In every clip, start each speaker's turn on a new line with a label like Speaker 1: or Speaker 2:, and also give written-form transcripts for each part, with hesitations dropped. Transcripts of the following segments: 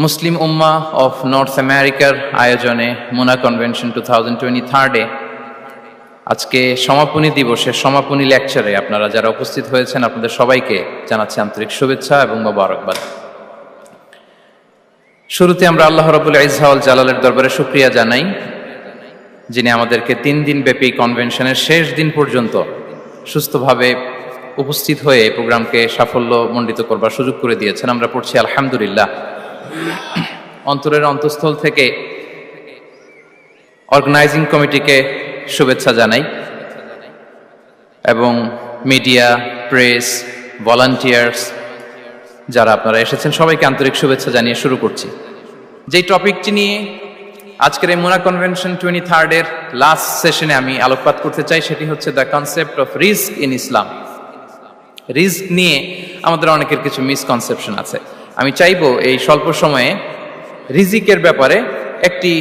Speaker 1: Muslim Ummah of north আমেরিকার আয়োজনে মুনা convention 2023 আজকে সমাপনী দিবসের সমাপনী লেকচারে আপনারা যারা উপস্থিত হয়েছেন আপনাদের সবাইকে জানাচ্ছি আন্তরিক শুভেচ্ছা এবং মোবারকবাদ। শুরুতে আমরা আল্লাহ রাব্বুল ইজ্জা ওয়াল জালালের দরবারে শুকরিয়া জানাই, যিনি আমাদেরকে 3 দিন ব্যাপী কনভেনশনের শেষ দিন পর্যন্ত সুস্থভাবে উপস্থিত হয়ে এই প্রোগ্রামকে সাফল্যমণ্ডিত করবার সুযোগ করে দিয়েছেন। আমরা পড়ছি আলহামদুলিল্লাহ। অন্তরের অন্তঃস্থল থেকে অর্গানাইজিং কমিটিকে শুভেচ্ছা জানাই এবং মিডিয়া, প্রেস, ভলান্টিয়ার্স যারা আপনারা এসেছেন সবাইকে আন্তরিক শুভেচ্ছা জানিয়ে শুরু করছি। যেই টপিকটি নিয়ে আজকের এই মুনা কনভেনশন 23 এর লাস্ট সেশনে আমি আলোকপাত করতে চাই সেটি হচ্ছে the concept of risk in Islam. Risk নিয়ে আমাদের অনেকের কিছু মিসকনসেপশন আছে। আমি চাইবো এই স্বল্প সময়ে রিজিকের ব্যাপারে একটি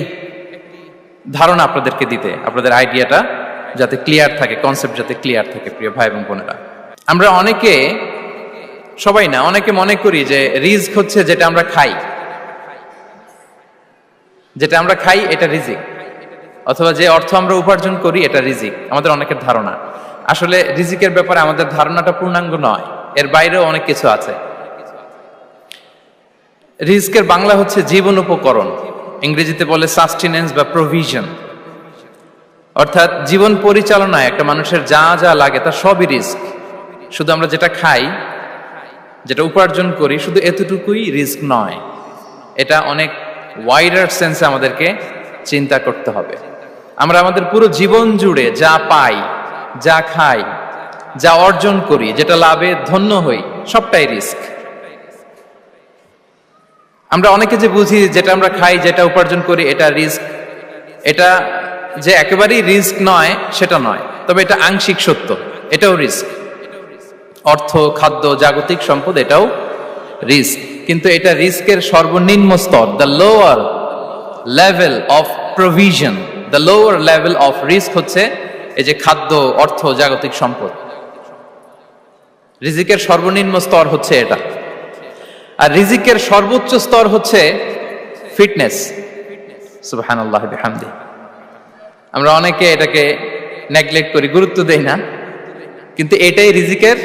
Speaker 1: ধারণা আপনাদেরকে দিতে, আপনাদের আইডিয়াটা যাতে ক্লিয়ার থাকে, কনসেপ্ট যাতে ক্লিয়ার থাকে। প্রিয় ভাই এবং বোনেরা, আমরা অনেকে, সবাই না, অনেকে মনে করি যে রিস্ক হচ্ছে যেটা আমরা খাই, যেটা আমরা খাই এটা রিজিক, অথবা যে অর্থ আমরা উপার্জন করি এটা রিজিক। আমাদের অনেকের ধারণা। আসলে রিজিকের ব্যাপারে আমাদের ধারণাটা পূর্ণাঙ্গ নয়, এর বাইরেও অনেক কিছু আছে। রিস্কের বাংলা হচ্ছে জীবন উপকরণ, ইংরেজিতে বলে সাস্টেনেন্স বা প্রভিশন। অর্থাৎ জীবন পরিচালনায় একটা মানুষের যা যা লাগে তার সবই রিস্ক। শুধু আমরা যেটা খাই, যেটা উপার্জন করি, শুধু এতটুকুই রিস্ক নয়। এটা অনেক ওয়াইডার সেন্সে আমাদেরকে চিন্তা করতে হবে। আমরা আমাদের পুরো জীবন জুড়ে যা পাই, যা খাই, যা অর্জন করি, যেটা লাভে ধন্য হই, সবটাই রিস্ক। আমরা অনেকে যে বুঝি যেটা আমরা খাই, যেটা উপার্জন করি এটা রিস্ক, এটা যে একেবারেই রিস্ক নয় সেটা নয়, তবে এটা আংশিক সত্য, এটাও রিস্ক। অর্থ, খাদ্য, জাগতিক সম্পদ এটাও রিস্ক, কিন্তু এটা রিস্কের সর্বনিম্ন স্তর। The lower level of provision, the lower level of risk হচ্ছে এই যে খাদ্য, অর্থ, জাগতিক সম্পদ। রিজিকের সর্বনিম্ন স্তর হচ্ছে এটা। আর রিজিকের সর্বোচ্চ স্তর হচ্ছে ফিটনেস। সুবহানাল্লাহ বিহামদি। আমরা অনেকে এটাকে নেগলেক্ট করি, গুরুত্ব দেই না, কিন্তু এটাই রিজিকের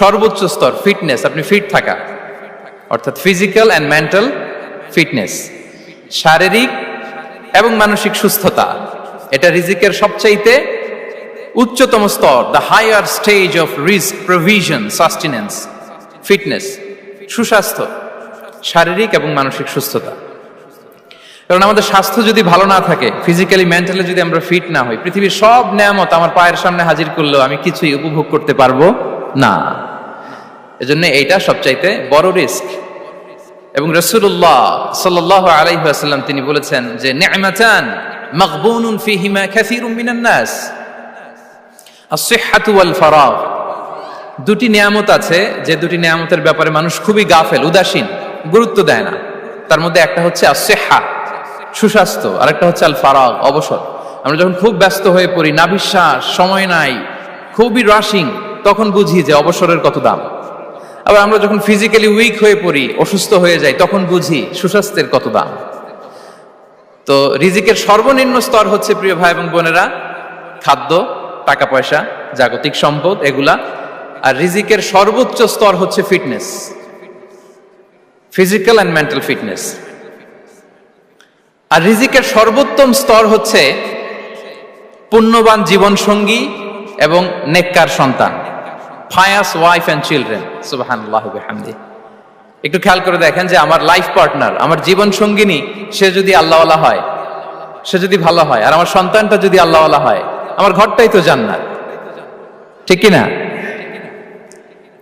Speaker 1: সর্বোচ্চ স্তর, ফিটনেস। আপনি ফিট থাকা, অর্থাৎ ফিজিক্যাল অ্যান্ড মেন্টাল ফিটনেস, শারীরিক এবং মানসিক সুস্থতা, এটা রিজিকের সবচাইতে উচ্চতম স্তর। দ্য হায়ার স্টেজ অফ রিস্ক, প্রভিশন, সাস্টেনেন্স, ফিটনেস, সুস্বাস্থ্য, শারীরিক এবং মানসিক সুস্থতা। কারণ আমাদের স্বাস্থ্য যদি ভালো না থাকে, ফিজিক্যালি মেন্টালি যদি আমরা ফিট না হই, পৃথিবীর সব নেয়ামত আমার পায়ের সামনে হাজির করলেও আমি কিছুই উপভোগ করতে পারবো না। এজন্য এইটা সবচাইতে বড় রিস্ক। এবং রাসূলুল্লাহ সাল্লাল্লাহু আলাইহি ওয়াসাল্লাম তিনি বলেছেন যে নি'মাতান মাগবুনুন ফীহিমা কাসীরুম মিনান নাস, আস-সিহহাতু ওয়াল ফারাগ। দুটি নিয়ামত আছে যে দুটি নিয়ামতের ব্যাপারে মানুষ খুবই গাফেল, উদাসীন, গুরুত্ব দেয় না। তার মধ্যে একটা হচ্ছে আস-সিহহা, সুস্বাস্থ্য, আর একটা হচ্ছে আল ফারাগ, অবসর। আমরা যখন খুব ব্যস্ত হয়ে পড়ি, নাভিশ্বাস, সময় নাই, খুবই রাশিং, তখন বুঝি যে অবসরের কত দাম। আবার আমরা যখন ফিজিক্যালি উইক হয়ে পড়ি, অসুস্থ হয়ে যাই, তখন বুঝি সুস্বাস্থ্যের কত দাম। তো রিজিকের সর্বনিম্ন স্তর হচ্ছে, প্রিয় ভাই এবং বোনেরা, খাদ্য, টাকা পয়সা, জাগতিক সম্পদ, এগুলা। আর রিজিকের সর্বোচ্চ স্তর হচ্ছে fitness, physical and mental fitness. আর রিজিকের সর্বোত্তম স্তর হচ্ছে পুণ্যবান জীবন সঙ্গী এবং নেককার সন্তান, ফায়াস ওয়াইফ অ্যান্ড চিলড্রেন। সুবহানাল্লাহ বিহামদি। একটু খেয়াল করে দেখেন যে আমার লাইফ পার্টনার, আমার জীবন সঙ্গিনী, সে যদি আল্লাহওয়ালা হয়, সে যদি ভালো হয়, আর আমার সন্তানটা যদি আল্লাহওয়ালা হয়, আমার ঘরটাই তো জান্নাত, ঠিক কি না?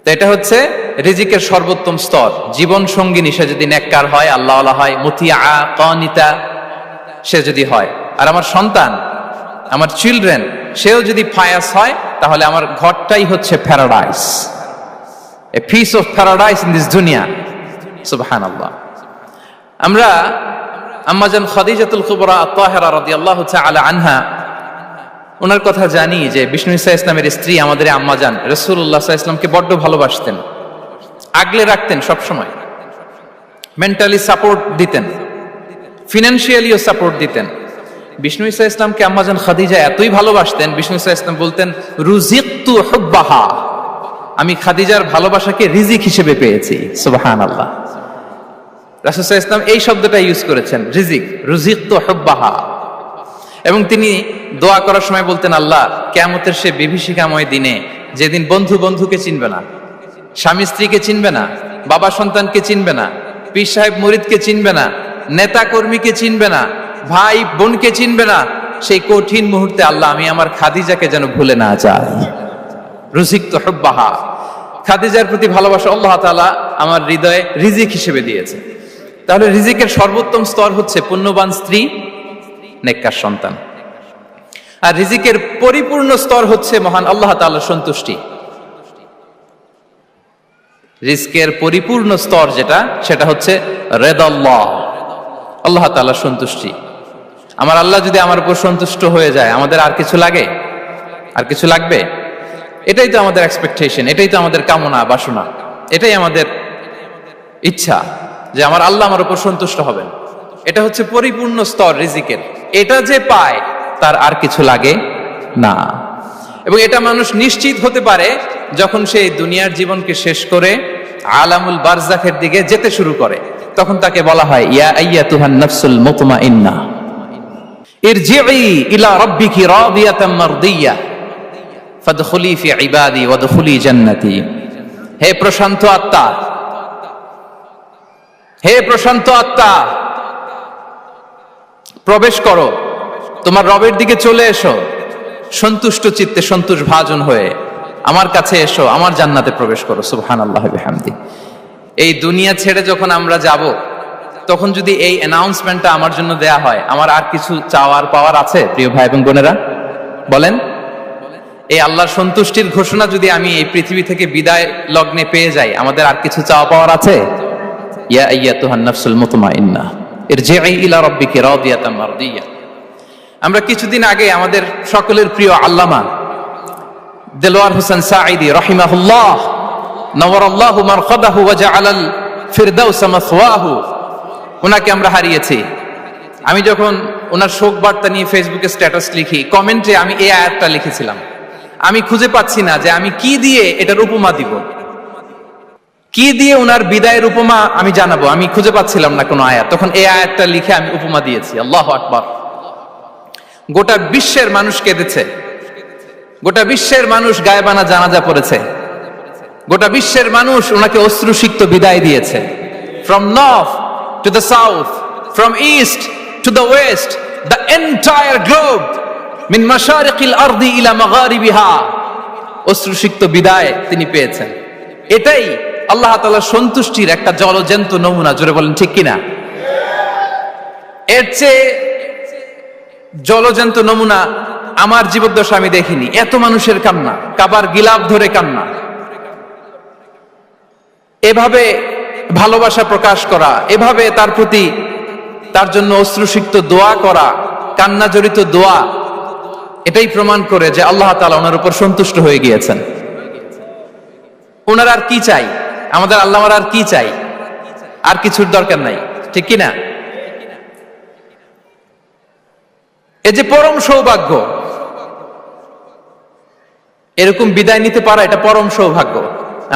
Speaker 1: তো এটা হচ্ছে রিজিকের সর্বোত্তম স্তর। জীবন সঙ্গিনী সে যদি নেককার হয়, আল্লাহওয়ালা হয়, মুতিয়া, কানিতা সে যদি হয়, আর আমার সন্তান, আমার চিলড্রেন, সেও যদি ফায়াস হয়, তাহলে আমার ঘরটাই হচ্ছে paradise, a piece of paradise in this দুনিয়া। সুবহানাল্লাহ। আমরা আম্মাজান খাদিজাতুল কুবরা আত-তাহিরা রাদিয়াল্লাহু তাআলা আনহা, ওনার কথা জানি যে বিষ্ণু ঈসা ইসলামের স্ত্রী আমাদের আম্মাজান রাসূলুল্লাহ সাল্লাল্লাহু আলাইহি ওয়াসাল্লামকে বড্ড ভালোবাসতেন, আগলে রাখতেন সব সময়। মেন্টালি সাপোর্ট দিতেন, ফিনান্সিয়ালিও সাপোর্ট দিতেন। বিষ্ণু ঈসা ইসলামকে আম্মাজান খাদিজা এতই ভালোবাসতেন, বিষ্ণু ঈসা ইসলাম বলতেন রুজিকতু হুব্বাহা, আমি খাদিজার ভালোবাসাকে রিজিক হিসেবে পেয়েছি। সুবহানাল্লাহ। রাসূল সাল্লাল্লাহু আলাইহি ওয়াসাল্লাম এই শব্দটা ইউজ করেছেন, রিজিক, রুজিকতু হুব্বাহা। এবং তিনি দোয়া করার সময় বলতেন, আল্লাহ কিয়ামতের সে বিভীষিকাময় দিনে, যেদিন বন্ধু বন্ধুকে চিনবে না, স্বামী স্ত্রীকে চিনবে না, বাবা সন্তানকে চিনবে না, পীর সাহেব মুরিদকে চিনবে না, নেতা কর্মীকে চিনবে না, ভাই বোনকে চিনবে না, সেই কঠিন মুহূর্তে আল্লাহ আমি আমার খাদিজাকে যেন ভুলে না যাই। রুজিকতু হুব্বাহা, খাদিজার প্রতি ভালোবাসা আল্লাহ তাআলা আমার হৃদয়ে রিজিক হিসেবে দিয়েছে। তাহলে রিজিকের সর্বোত্তম স্তর হচ্ছে পুণ্যবান স্ত্রী, নেককার সন্তান। আর রিজিকের পরিপূর্ণ স্তর হচ্ছে মহান আল্লাহ তাআলার সন্তুষ্টি। রিজকের পরিপূর্ণ স্তর যেটা, সেটা হচ্ছে রিদাল্লাহ, আল্লাহ তাআলার সন্তুষ্টি। আমার আল্লাহ যদি আমার উপর সন্তুষ্ট হয়ে যায়, আমাদের আর কিছু লাগে? আর কিছু লাগবে? এটাই তো আমাদের এক্সপেকটেশন, এটাই তো আমাদের কামনা বাসনা, এটাই আমাদের ইচ্ছা যে আমার আল্লাহ আমার উপর সন্তুষ্ট হবেন। এটা হচ্ছে পরিপূর্ণ স্তর রিজিকের। এটা যে পায় তার আর কিছু লাগে না। এবং এটা মানুষ নিশ্চিত হতে পারে যখন সেই দুনিয়ার জীবনকে শেষ করে আলামুল বারজাখের দিকে যেতে শুরু করে। তখন তাকে বলা হয় ইয়া আইয়াতুহান নাফসুল মুতমাইন্নাহ ইরজিই ইলা রাব্বিকি রাদিয়াতাম মারদিয়া ফাদখুলি ফি ইবাদি ওয়াদখুলি জান্নাতি। হে প্রশান্ত আত্মা, হে প্রশান্ত আত্মা, প্রবেশ করো, তোমার রবের দিকে চলে এসো, সন্তুষ্ট চিত্তে সন্তোষ ভাজন হয়ে আমার কাছে এসো, আমার জান্নাতে প্রবেশ করো। সুবহানাল্লাহি ওয়া বিহামদি। এই দুনিয়া ছেড়ে যখন আমরা যাব, তখন যদি এই অ্যানাউন্সমেন্টটা আমার জন্য দেয়া হয়, আমার আর কিছু চাওয়ার পাওয়ার আছে? প্রিয় ভাই এবং বোনেরা বলেন, এই আল্লাহর সন্তুষ্টির ঘোষণা যদি আমি এই পৃথিবী থেকে বিদায় লগ্নে পেয়ে যাই, আমাদের আর কিছু চাওয়া পাওয়ার আছে? ইয়া আইয়াতুহান নাফসুল মুতমাইন্নাহ ইরজিই ইলা রাব্বিকি রাদিয়াতাম মারদিয়া। আমরা কিছুদিন আগে আমাদের সকলের প্রিয় আল্লামা দেলোয়ার হোসেন সাঈদী রাহিমাহুল্লাহ নওয়ারাল্লাহু মারকাদাহু ওয়া জাআলাল ফিরদাউস মাসওয়াহু, ওনাকে আমরা হারিয়েছি। আমি যখন ওনার শোক বার্তা নিয়ে ফেসবুকে স্ট্যাটাস লিখি, কমেন্টে আমি এই আয়াতটা লিখেছিলাম। আমি খুঁজে পাচ্ছি না যে আমি কি দিয়ে এটার উপমা দিব, কি দিয়ে ওনার বিদায়ের উপমা আমি জানাবো। আমি খুঁজে পাচ্ছিলাম না কোনো আয়াত। তখন এই আয়াতটা লিখে আমি উপমা দিয়েছি। আল্লাহু আকবার। গোটা বিশ্বের মানুষ কেঁদেছে, গোটা বিশ্বের মানুষ গায়েবানা জানাজা পড়েছে, গোটা বিশ্বের মানুষ ওনাকে অশ্রুসিক্ত বিদায় দিয়েছে। From north to the south, from east to the west, the entire globe, মিন মাশারিকিল আরদি ইলা মাগারিবিহা, অশ্রুসিক্ত বিদায় তিনি পেয়েছেন। এটাই আল্লাহ তাআলার সন্তুষ্টির একটা জলজ্যান্ত নমুনা। জোরে বলেন ঠিক কিনা? এর চেয়ে জলজ্যান্ত নমুনা আমার জীবদ্দশা আমি দেখিনি। এত মানুষের কান্না, কাবার গিলাফ ধরে কান্না, এভাবে ভালোবাসা প্রকাশ করা, এভাবে তার প্রতি তার জন্য অশ্রুসিক্ত দোয়া করা, কান্না জড়িত দোয়া, এটাই প্রমাণ করে যে আল্লাহ তাআলা ওনার উপর সন্তুষ্ট হয়ে গিয়েছেন। ওনার আর কি চাই? আমাদের আল্লাহর আর কি চাই? আর কিছুর দরকার নাই, ঠিক কিনা? এই যে পরম সৌভাগ্য, এরকম বিদায় নিতে পারা, এটা পরম সৌভাগ্য।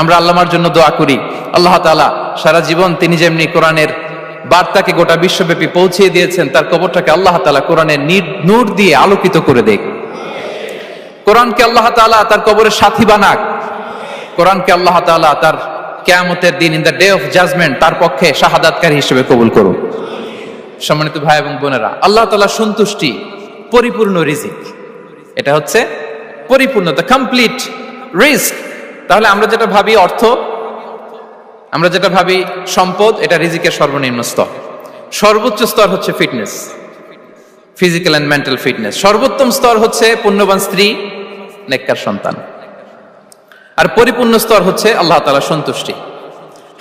Speaker 1: আমরা আল্লাহর জন্য দোয়া করি, আল্লাহ তাআলা সারা জীবন তিনি যেমনি কোরআনের বার্তাকে গোটা বিশ্বব্যাপী পৌঁছিয়ে দিয়েছেন, তার কবরটাকে আল্লাহ তাআলা কোরআনের নূর দিয়ে আলোকিত করে দেখ। কোরআনকে আল্লাহ তাআলা তার কবরের সাথী বানাক। কোরআনকে আল্লাহ তাআলা তার কিয়ামতের দিন, in the day of judgement, তার পক্ষে শাহাদাতকারী হিসেবে কবুল করুন। সম্মানিত ভাই এবং বোনেরা, আল্লাহ তাআলার সন্তুষ্টি পরিপূর্ণ রিজিক। এটা হচ্ছে পরিপূর্ণ, দ্য কমপ্লিট রিস্ক। তাহলে আমরা যেটা ভাবি অর্থ, আমরা যেটা ভাবি সম্পদ, এটা রিজিকের সর্বনিম্ন স্তর। সর্বোচ্চ স্তর হচ্ছে fitness, physical and mental fitness. সর্বোত্তম স্তর হচ্ছে পুণ্যবান স্ত্রী, নেককার সন্তান। আর পরিপূর্ণ স্তর হচ্ছে আল্লাহ তাআলার সন্তুষ্টি।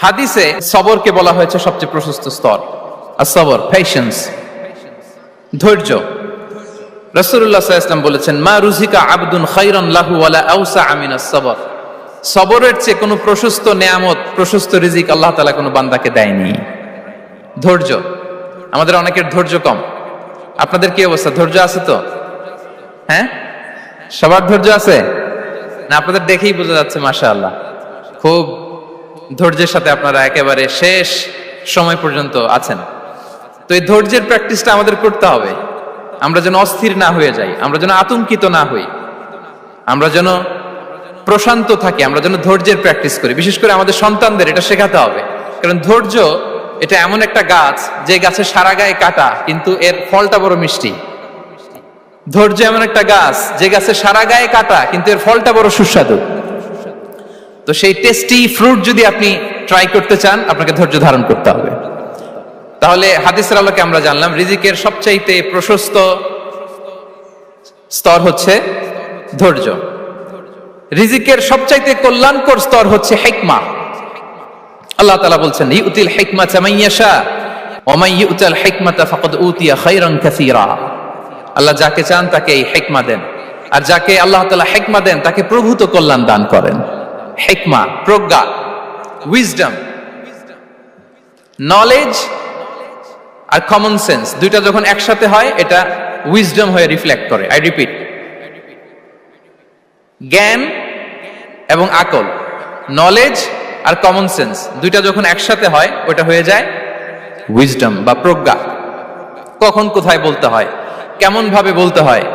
Speaker 1: হাদিসে সবরকে বলা হয়েছে সবচেয়ে প্রশস্ত স্তর। আর সবর, পেশেন্স, ধৈর্য। রাসূলুল্লাহ সাল্লাল্লাহু আলাইহি ওয়াসাল্লাম বলেছেন, মা রুজিকা আবদুন খায়রান লাহু ওয়ালা আওসা মিনাস সবর। সবরের চেয়ে কোনো প্রশস্ত নেয়ামত, প্রশস্ত রিজিক আল্লাহ তাআলা কোনো বান্দাকে দেয়নি। ধৈর্য। আমাদের অনেকের ধৈর্য কম। আপনাদের কি অবস্থা? ধৈর্য আছে তো? হ্যাঁ, সবার ধৈর্য আছে না? আপনাদের দেখেই বোঝা যাচ্ছে মাশাআল্লাহ খুব ধৈর্যের সাথে আপনারা একেবারে শেষ সময় পর্যন্ত আছেন। তো এই ধৈর্যের প্র্যাকটিসটা আমাদের করতে হবে। আমরা যেন অস্থির না হয়ে যাই, আমরা যেন আতঙ্কিত না হই, আমরা যেন প্রশান্ত থাকি, আমরা যেন ধৈর্যের প্র্যাকটিস করি। বিশেষ করে আমাদের সন্তানদের এটা শেখাতে হবে, কারণ ধৈর্য এটা এমন একটা গাছ যে গাছে সারা গায়ে কাটা কিন্তু এর ফলটা বড় মিষ্টি। ধৈর্য এমন একটা গাছ যে গাছে সারা গায়ে কাটা কিন্তু এর ফলটা বড় সুস্বাদু। তো সেই টেস্টি ফ্রুট যদি আপনি ট্রাই করতে চান, আপনাকে ধৈর্য ধারণ করতে হবে। তাহলে হাদিসের আলোকে আমরা জানলাম রিজিকের সবচাইতে প্রশস্ত স্তর হচ্ছে ধৈর্য। রিজিকের সবচাইতে কল্যাণকর স্তর হচ্ছে হিকমা। আল্লাহ তাআলা বলছেন ইউতিল হিকমাতা মান ইয়াশা ওয়া মান ইউতাল হিকমাতা ফাকাদ উতিয়া খায়রান কাসীরা। আল্লাহ যাকে চান তাকে এই হিকমা দেন, আর যাকে আল্লাহ তাআলা হিকমা দেন তাকে প্রভূত কল্যাণ দান করেন। হিকমা, প্রজ্ঞা, উইজডম, নলেজ আর কমন সেন্স দুইটা যখন একসাথে হয় এটা উইজডম হয়ে রিফ্লেক্ট করে। আই রিপিট, জ্ঞান এবং আকল, নলেজ আর কমন সেন্স দুইটা যখন একসাথে হয় ওটা হয়ে যায় উইজডম বা প্রজ্ঞা। কখন কোথায় বলতে হয়, কেমন ভাবে বলতে হয়,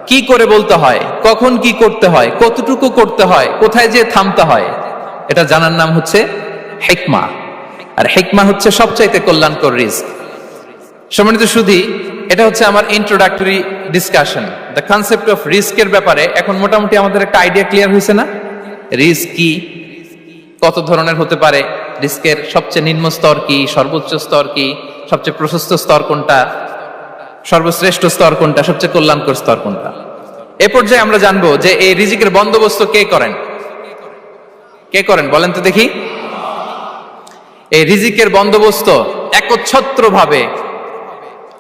Speaker 1: কি করে বলতে হয়, কখন কি করতে হয়, কতটুকু করতে হয়, কোথায় যে থামতে হয়, এটা জানার নাম হচ্ছে হিকমা। আর হিকমা হচ্ছে সবচাইতে কল্যাণকর রিস্ক। সম্মানিত সুধী, এটা হচ্ছে আমার introductory discussion. The concept of রিস্কের ব্যাপারে এখন মোটামুটি আমাদের একটা আইডিয়া ক্লিয়ার হয়েছে না? রিস্ক কি, কত ধরনের হতে পারে, রিস্কের সবচেয়ে নিম্ন স্তর কি, সর্বোচ্চ স্তর কি, সবচেয়ে প্রশস্ত স্তর কোনটা, সর্বশ্রেষ্ঠ স্তর কোনটা, সবচেয়ে কল্যাণকর স্তর কোনটা। এ পর্যায়ে আমরা জানবো যে এই রিজিকের বন্দোবস্ত কে করেন। কে করেন বলেন তো দেখি? এই রিজিকের বন্দোবস্ত একচ্ছত্র ভাবে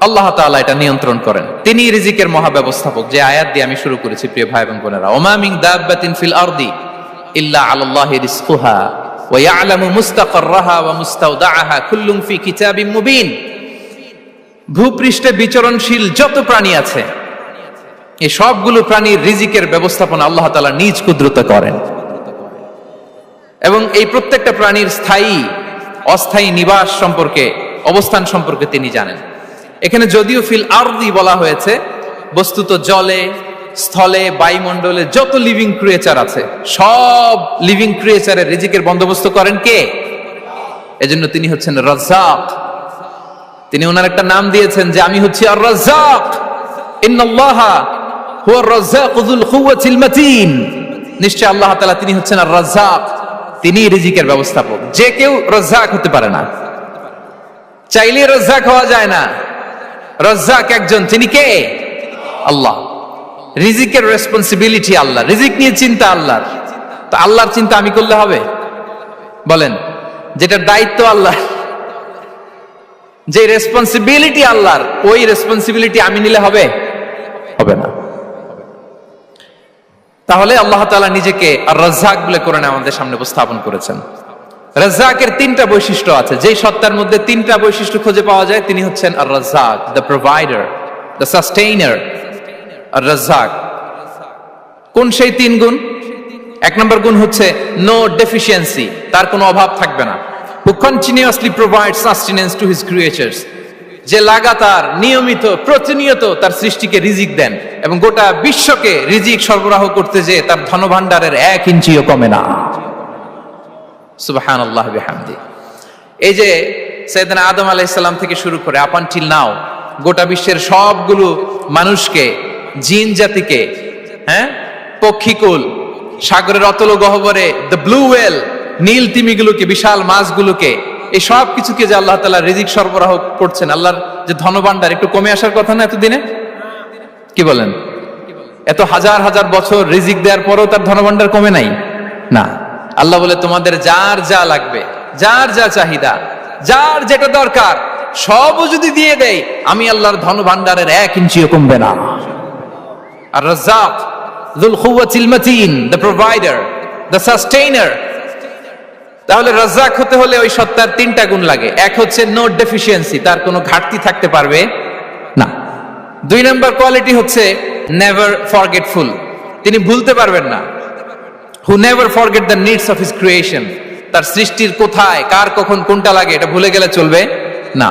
Speaker 1: আল্লাহ তাআলা এটা নিয়ন্ত্রণ করেন। তিনি রিজিকের মহাব্যবস্থাপক। যে আয়াত দিয়ে আমি শুরু করেছি প্রিয় ভাই এবং বোনেরা, ওমা মিন দাব্বাতিন ফিল আরদি ইল্লা আলাল্লাহি রিজকুহা ওয়া ইয়ালামু মুস্তাকাররাহা ওয়া মুস্তাওদাআহা কুল্লুম ফি কিতাবিম মুবিন। ভূপৃষ্ঠে বিচরণশীল যত প্রাণী আছে এই সবগুলো প্রাণীর রিজিকের ব্যবস্থাপনা আল্লাহ তাআলা নিজ কুদরতে করেন, এবং এই প্রত্যেকটা প্রাণীর স্থায়ী অস্থায়ী নিবাস সম্পর্কে, অবস্থান সম্পর্কে তিনি জানেন। এখানে যদিও ফিল আরদি বলা হয়েছে, বস্তুত জলে, স্থলে, বায়ুমণ্ডলে যত লিভিং ক্রিয়েচার আছে সব লিভিং ক্রিয়েচারের রিজিকের বন্দোবস্ত করেন কে? এজন্য তিনি হচ্ছেন রাজ্জাক। তিনি ওনার একটা নাম দিয়েছেন যে আমি হচ্ছি আর রাজ্জাক, ইন্নাল্লাহা হুয়ার রাজ্জাকু যুল কুওয়াতিল মাতিন। নিশ্চয় আল্লাহ তাআলা তিনি হচ্ছেন আর রাজ্জাক, তিনি রিজিকের ব্যবস্থাপক। যে কেউ রাজ্জাক হতে পারে না, চাইলে রাজ্জাক হওয়া যায় না। রাজ্জাক একজন, তিনি কে? আল্লাহ। রিজিকের রেসপন্সিবিলিটি আল্লাহ, রিজিক নিয়ে চিন্তা আল্লাহর। তো আল্লাহর চিন্তা আমি করলে হবে? বলেন, যেটার দায়িত্ব আল্লাহ, যে রেসপন্সিবিলিটি আল্লাহর, ওই রেসপন্সিবিলিটি আমি নিলে হবে? হবে না। তাহলে আল্লাহ তাআলা নিজেকে আর রাজ্জাক বলে কোরআনে আমাদের সামনে উপস্থাপন করেছেন। রাজ্জাকের তিনটা বৈশিষ্ট্য আছে। যেই সত্তার মধ্যে তিনটা বৈশিষ্ট্য খুঁজে পাওয়া যায় তিনি হচ্ছেন আর রাজ্জাক, দ্য প্রোভাইডার, দ্য সাস্টেইনার। আর রাজ্জাক কোন সেই তিন গুণ? এক নম্বর গুণ হচ্ছে নো ডেফিসিয়েন্সি, তার কোনো অভাব থাকবে না। হু continuously provide sustenance to his creatures, যে লাগাতার নিয়মিত প্রতিনিয়ত তার সৃষ্টিকে রিজিক দেন এবং গোটা বিশ্বকে রিজিক সরবরাহ করতে যে তার ধনভাণ্ডারের 1 ইঞ্চিও কমে না। সুবহানাল্লাহ বিহামদি। এই যে সাইয়েদনা আদম আলাইহিস সালাম থেকে শুরু করে আপ আনটিল নাও গোটা বিশ্বের সবগুলো মানুষকে, জিন জাতিকে, পক্ষীকুল, সাগরের অতল গহ্বরে দ্য ব্লু ওয়েল, নীল তিমিগুলোকে, বিশাল মাছগুলোকে, এই সব কিছুকে যে আল্লাহ তাআলা রিজিক সরবরাহ করছেন, আল্লাহর যে ধনভাণ্ডার একটু কমে আসার কথা না এতদিনে? কি বলেন? এত হাজার হাজার বছর রিজিক দেওয়ার পরেও তার ধনভাণ্ডার কমে নাই না। আল্লাহ বলে তোমাদের যার যা লাগবে, যার যা চাহিদা, যার যেটা দরকার সবও যদি দিয়ে দেই, আমি আল্লাহর ধনভাণ্ডারের 1 ইঞ্চিও কমবে না। আর Razzak যুল কুওয়াতিল মাতিন, the provider, the sustainer. তাহলে রাজ্জাক হতে হলে ওই সত্তার তিনটা গুণ লাগে। এক হচ্ছে নো ডেফিসিয়েন্সি, তার কোনো ঘাটতি থাকতে পারবে না। দুই নম্বর কোয়ালিটি হচ্ছে নেভার ফরগেটফুল, তিনি ভুলতে পারবেন না। Who never forget the needs of his creation, তার সৃষ্টির কোথায় কার কখন কোনটা লাগে এটা ভুলে গেলে চলবে না।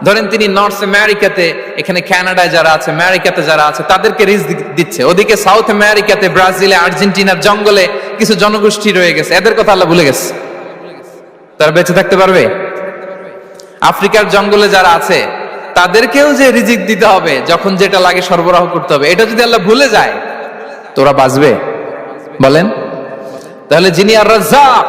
Speaker 1: ধরেন তিনি নর্থ আমেরিকাতে, এখানে কানাডায় যারা আছে, আমেরিকাতে যারা আছে তাদেরকে রিস্ক দিচ্ছে, ওদিকে সাউথ আমেরিকাতে, ব্রাজিলে, আর্জেন্টিনার জঙ্গলে কিছু জনগোষ্ঠী রয়ে গেছে, এদের কথা আল্লাহ ভুলে গেছে, তারা বেঁচে থাকতে পারবে? আফ্রিকার জঙ্গলে যারা আছে তাদেরকেও যে রিজিক দিতে হবে, যখন যেটা লাগে সরবরাহ করতে হবে, এটা যদি আল্লাহ ভুলে যায় তোরা বাঁচবে? বলেন। তাহলে যিনি আর রাজ্জাক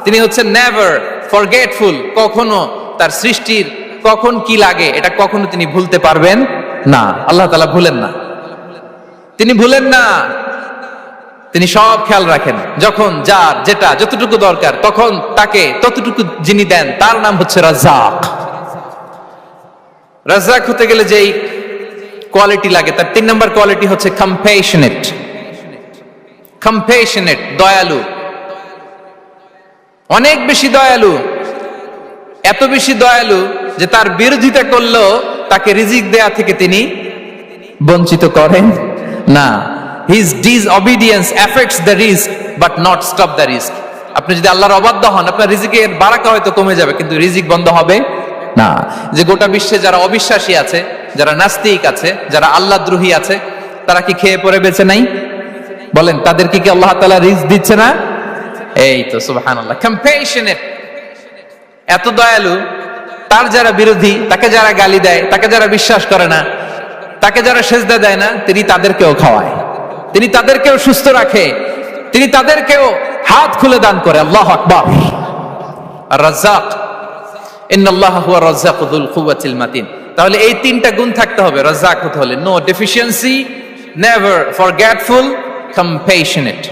Speaker 1: তিনি হচ্ছেন নেভার ফরগেটফুল, কখনো তার সৃষ্টির কখন কি লাগে এটা কখনো তিনি ভুলতে পারবেন না। আল্লাহ তাআলা ভুলেন না, তিনি ভুলেন না, তিনি সব খেয়াল রাখেন। যখন যার যেটা যতটুকু দরকার তখন তাকে ততটুকু যিনি দেন তার নাম হচ্ছে রাজ্জাক। রাজ্জাক হতে গেলে যেই কোয়ালিটি লাগে তার 3 নম্বর কোয়ালিটি হচ্ছে কম্প্যাশনেট। কম্প্যাশনেট, দয়ালু, অনেক বেশি দয়ালু, এত বেশি দয়ালু যে তার বিরোধিতা করলেও তাকে রিজিক দেয়া থেকে তিনি বঞ্চিত করেন না। His disobedience affects the risk but not stop the risk. আপনি যদি আল্লাহর অবাধ্য হন আপনার রিজিকের বারাকা হয়তো কমে যাবে কিন্তু রিজিক বন্ধ হবে না। যে গোটা বিশ্বে যারা অবিশ্বাসী আছে, যারা নাস্তিক আছে, যারা আল্লাহদ্রোহী আছে, তারা কি খেয়ে পরে বেঁচে নাই? বলেন, তাদেরকে কি আল্লাহ তাআলা রিজিক দিচ্ছে না? এই তো সুবহানাল্লাহ, কম্প্যাশনেট, এত দয়ালু, তার যারা বিরোধী, তাকে যারা গালি দেয়, তাকে যারা বিশ্বাস করে না, তাকে যারা সেজদা দেয় না, তিনি তাদেরকেও খাওয়ায়, তিনি তাদেরকেও সুস্থ রাখে, তিনি তাদেরকেও হাত খুলে দান করে। আল্লাহু আকবার। আর রাজ্জাক, ইন্নাল্লাহা হুয়া রাজ্জাকু যুল কুওয়াতিল মাতিন। তাহলে এই তিনটা গুণ থাকতে হবে রাজ্জাক হতে হলে: no deficiency, never forgetful, compassionate.